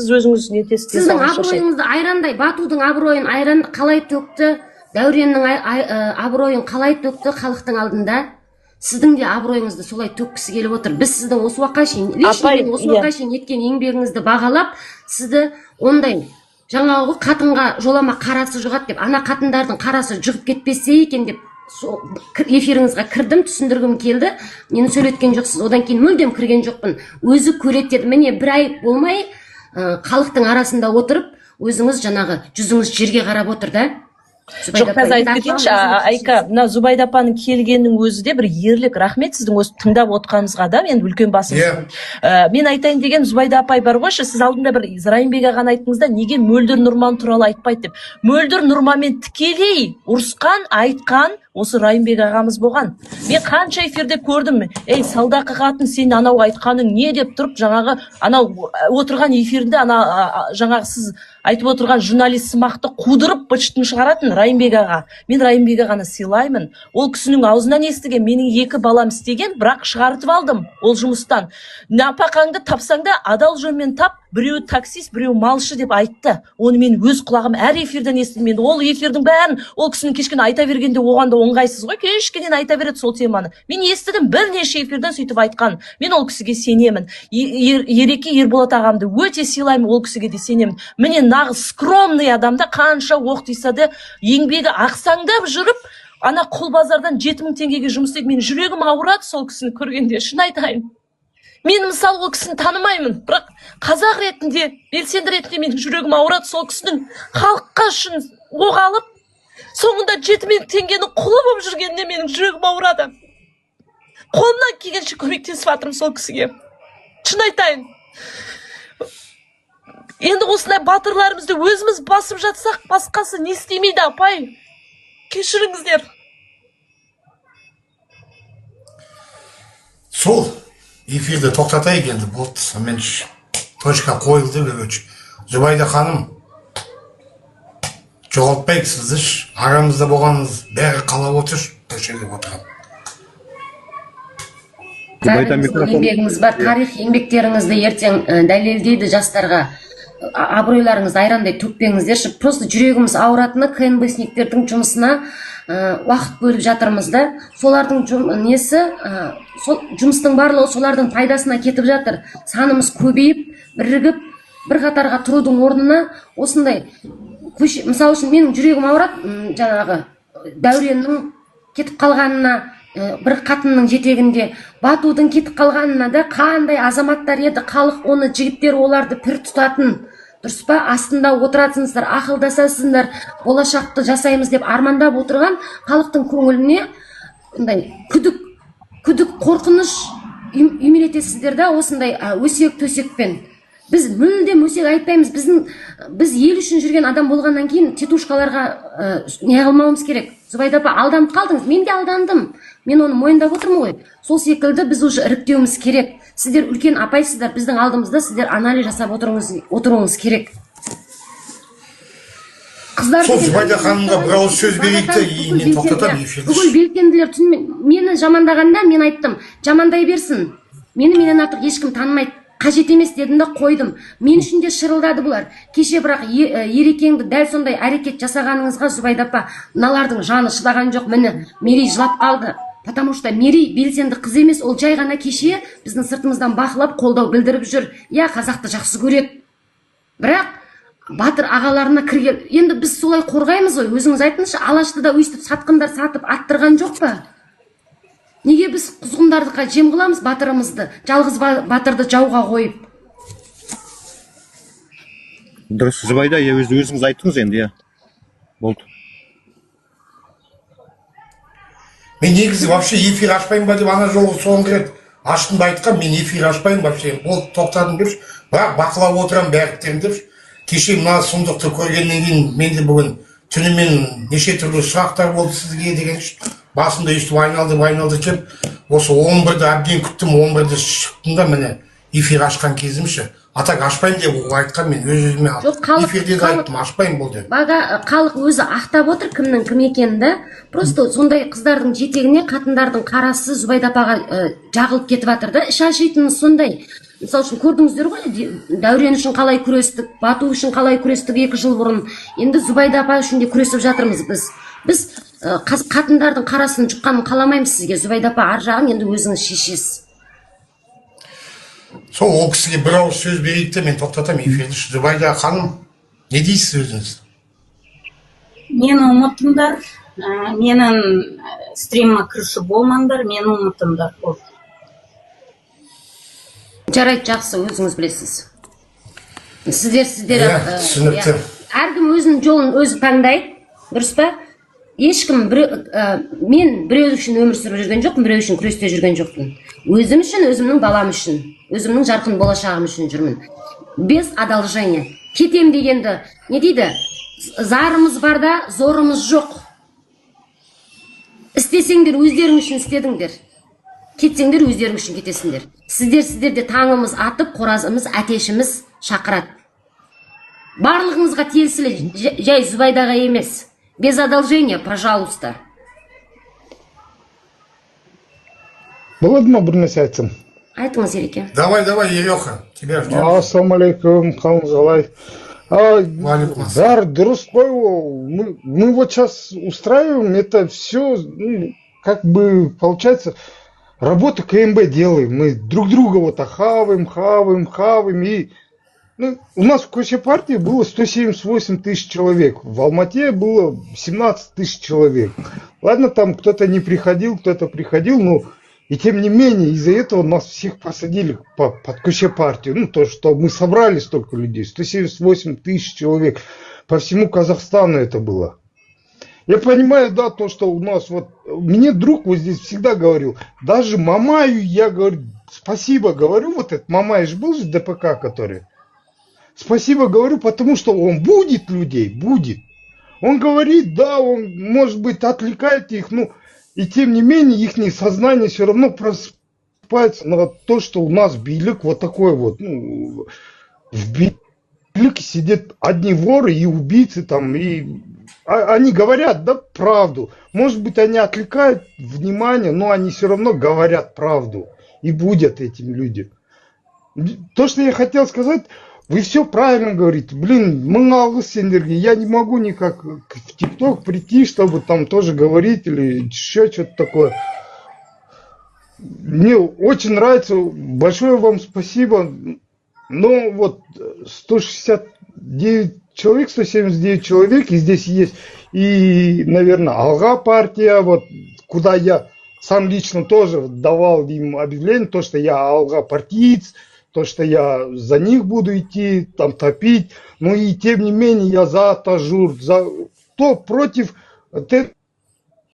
сіз өзіңіз нетесіз? Сіздің абыройыңызды айрандай, Батудың абыройын айран қалай төкті, Дәуреннің абыройын қалай төкті халықтың алдында. Сіздің де абыройыңызды солай төккісі келіп отыр. Біз сіздің осы уақытқа шейін, лично мен осы уақытқа шейін еткен еңбегіңізді бағалап, сізді ондай жаңағы қатынға жолама қарасы жұғады деп, ана қатындардың қарасы жұғып кетпесе екен деп эфиріңізге кірдім, түсіндіргім келді. Мені сөйлеткен жоқсыз, одан кейін мүлдем кірген жоқпын. Өзі көреді деді. Міне бір ай болмай халықтың арасында отырып, өзіңіз жаңағы жүзіңіз жерге қарап отыр да. Жоқ, қазір айтып кетейінші, Айка, мына Зубайда апаның келгеннің өзі де бір ерлік. Рахмет сіздің осы тыңдап отқаныңызға да, мен үлкен басым. Мен айтайын деген, Зубайда апай бар қойшы, сіз алдында бір Райымбек ағаны айттыңызда, неге Мөлдір Нұрман туралы айтпайды деп. Мөлдір Нұрманмен тікелей ұрысқан, айтқан осы Райымбек ағамыз болған. Мен қанша эфирде көрдім, ей салдақы қатын, сен анау айтқаның не деп тұрып, жаңағы анау отырған эфирінде жаңағы сіз айтып отырған журналист сымақты қудырып быт-шытын шығаратын Райымбек аға. Мен Райымбек ағаны сыйлаймын. Ол кісінің аузынан естіген, менің 2 балам істеген, бірақ шығартып алдым ол жұмыстан. Напақаңды тапсаң да адал жөнмен тап, біреу таксист, біреу малшы деп айтты. Оны мен өз құлағым әр эфирден естідім. Мен ол эфирдің бәрін, ол кісінің кешкені айта бергенде оған да оңғайсыз ғой, кешкенен айта береді сол теманы. Мен естідім, бірнеше эфирден сөйтіп айтқан. Мен ол кісіге сенемін. Ереке Ерболат ағамды өте сыйлаймын, ол кісіге де сенемін. Міне нағыз скромный адамда қанша оқытса да еңбегі ақсаңдап жүріп, ана құл базардан 7000 теңгеге жұмыс істейді. Мен жүрегім ауырады сол кісіні көргенде, шын айтайын. Мен мысалы ол кісіні танымаймын, бірақ қазақ ретінде, белсенді ретінде менің жүрегім ауырады. Сол кісінің халыққа үшін оқ алып, соңында 7000 теңгені құлы болып жүргеніне менің жүрегім ауырады. Қолымнан келгенше көмектесіп жатырмын сол кісіге. Шын айтайын. Енді осындай батырларымызды өзіміз басып жатсақ, басқасы не істемейді, апай. Кешіріңіздер. Сол эфирді тоқтатайық енді, болды. Мен точка қойылды өч. Зубайда ханым, жоғалтпайық сізді. Арамызда болғаныңыз бәрі қалап отыр, көшеде отырған. Еңбегіңіз бар, тарих еңбектеріңізді ертең дәлелдейді жастарға. Абыройларыңызды айрандай төкпеңіздерші. Просто жүрегіміз ауыратыны КНБСниктердің жұмысына уақыт бөліп жатырмыз да. Солардың жұмыстың барлығы солардың пайдасына кетіп жатыр. Санымыз көбейіп, бірігіп, бір қатарға тұрудың орнына осындай, мысалы үшін менің жүрегім ауырады, жаңағы Дәуреннің кетіп қалғанына, бір қатынның жетегінде Батудың кетіп қалғанына да қандай азаматтар еді, халық оны, жігіттер оларды пір тұтатын. Дұрыс па? Астында отыратынсыздар, ақылдасасыңдар, болашақты жасаймыз деп армандап отырған халықтың көңіліне күдік, қорқыныш үймелетесіздер да, осындай өсек төсекпен. Біз мүлдем өсек айтпаймыз. Біз ел үшін жүрген адам болғаннан кейін тетушкаларға не қылмауымыз керек. Зубайда апа, алданып қалдыңыз. Мен де алдандым. Мен оны мойындап отырмын ғой. Сол секілді біз уже іріктеуіміз керек. Сіздер үлкен апайсыздар, біздің алдымызда сіздер анализ жасап отыруыңыз керек. Сол Зубайда ханымға бір ауыз сөз берейік те, мен тоқтатам эфирді. Бүкіл белсенділер мені жамандағанда мен айттым, жамандай берсін. Мені менен артық ешкім танымайды. Қажет емес дедім да қойдым. Мен үшін де шырылдады бұлар. Кеше бірақ Ерекеңді дәл сондай әрекет жасағаныңызға, Зубайда апа, мыналардың жаны шыдаған жоқ. Міне Мерей жылап қалды. Потому что Мерей белсенді қыз емес, ол жай ғана кеше біздің сыртымыздан бақылап, қолдау білдіріп жүр. Я қазақты жақсы көреді. Бірақ батыр ағаларына кірген. Енді біз солай қорғаймыз ғой. Өзіңіз айтыңызшы, Алашты да өйстіп сатқындар сатып аттырған жоқ па? Неге біз құзғындардыққа жем қыламыз батырымызды, жалғыз батырды жауға қойып? Дұрыс, Зубайда, өзіңіз айттыңыз енді, болды. Мен негізі вообще эфир ашпайын ба деп ана жолы соңғы рет аштым ба айтқан, мен эфир ашпайын вообще, болды, тоқтадым депші, бірақ бақылап отырам бәріктерін депші. Кеше мына сұмдықты көргеннен кейін менде бүгін түнімен неше түрлі сұрақтар болды сізге деген басында естіп айналды кеп, осы 11-ді әбден күттім, 11-ді шықтым да, міне эфир ашқан кезімші. Атак ашпайын деп айтқан, мен өз-өзіме эфирде айттым, ашпайын бұл деп. Бага халық өзі ақтап отыр кімнің кім екенді. Просто сондай қыздардың жетегіне қатындардың қарасы Зубайда апаға жағылып кетіп жатыр да. Іш ашитыны сондай. Мысалы үшін көрдіңіздер ғой, Дәурен үшін қалай күрестік, Бату үшін қалай күрестік 2 жыл бұрын. Енді Зубайда апа үшін де күресіп жатырмыз біз. Біз қатындардың қарасын жұққанын қаламаймыз сізге. Зубайда апа ар жағын енді өзіңіз шешесіз. Сол ол кісіге бір ауыз сөз берейік те мен тоқтатамын эфирді. Зубайда ханым, не дейсіз өзіңіз? Мені ұмытыңдар, менің стриміма кіруші болмаңдар, мені ұмытыңдар. Жарайды, жақсы, өзіңіз білесіз. Сіздер түсінікті. әркім өзінің жолын өзі таңдайды, дұрыс па? Ешкім мен біреу үшін өмір сүріп жүрген жоқпын, біреу үшін күресте жүрген жоқпын. Өзім үшін, өзімнің балам үшін, өзімнің жарқын болашағым үшін жүрмін. Без одолжения. Кетем дегенді, не дейді? Зарымыз барда, зорымыз жоқ. Істесеңдер, өздерің үшін істедіңдер. Кетсеңдер, өздерің үшін кетесіңдер. Сіздерде таңымыз атып, қоразымыз, әтешіміз шақырады. Барлығыңызға тиесілі, жай Зубайдаға емес. Без одолжения, пожалуйста. Болады ма бір нәрсе айтсам? Айтыңыз, Ереке. Давай, Ереха, тебя ждем. Ассалаумалейкум, қалыңыз қалай? Бәрі дұрыс қой, мы вот сейчас устраиваем это все, как бы получается, работу КМБ делаем, мы друг друга вот хаваем, и у нас в Куче партии было 178 тысяч человек, в Алмате было 17 тысяч человек. Ладно, там кто-то не приходил, кто-то приходил, но и тем не менее из-за этого нас всех посадили под Куче партию. Ну, то, что мы собрали столько людей, 178 тысяч человек, по всему Казахстану это было. Я понимаю, да, то, что у нас вот, мне друг вот здесь всегда говорил, даже Мамаю я говорю, спасибо говорю, вот этот Мамай же был же ДПК, который. Спасибо говорю, потому что он будет людей, будет. Он говорит, да, он, может быть, отвлекает их, ну, и тем не менее, их сознание все равно просыпается на то, что у нас билик вот такой вот, ну, в билике сидят одни воры и убийцы там, и они говорят, да, правду. Может быть, они отвлекают внимание, но они все равно говорят правду. И будут этим людям. То, что я хотел сказать, вы все правильно говорите. Блин, много сендерги. Я не могу никак в ТикТок прийти, чтобы там тоже говорить или еще что-то такое. Мне очень нравится. Большое вам спасибо. Но вот 169 человек, 179 человек, и здесь есть и, наверное, Алга партия, вот куда я сам лично тоже давал им объявление, то, что я Алга партиец, то, что я за них буду идти, там топить, но и тем не менее я за Тажур, за кто против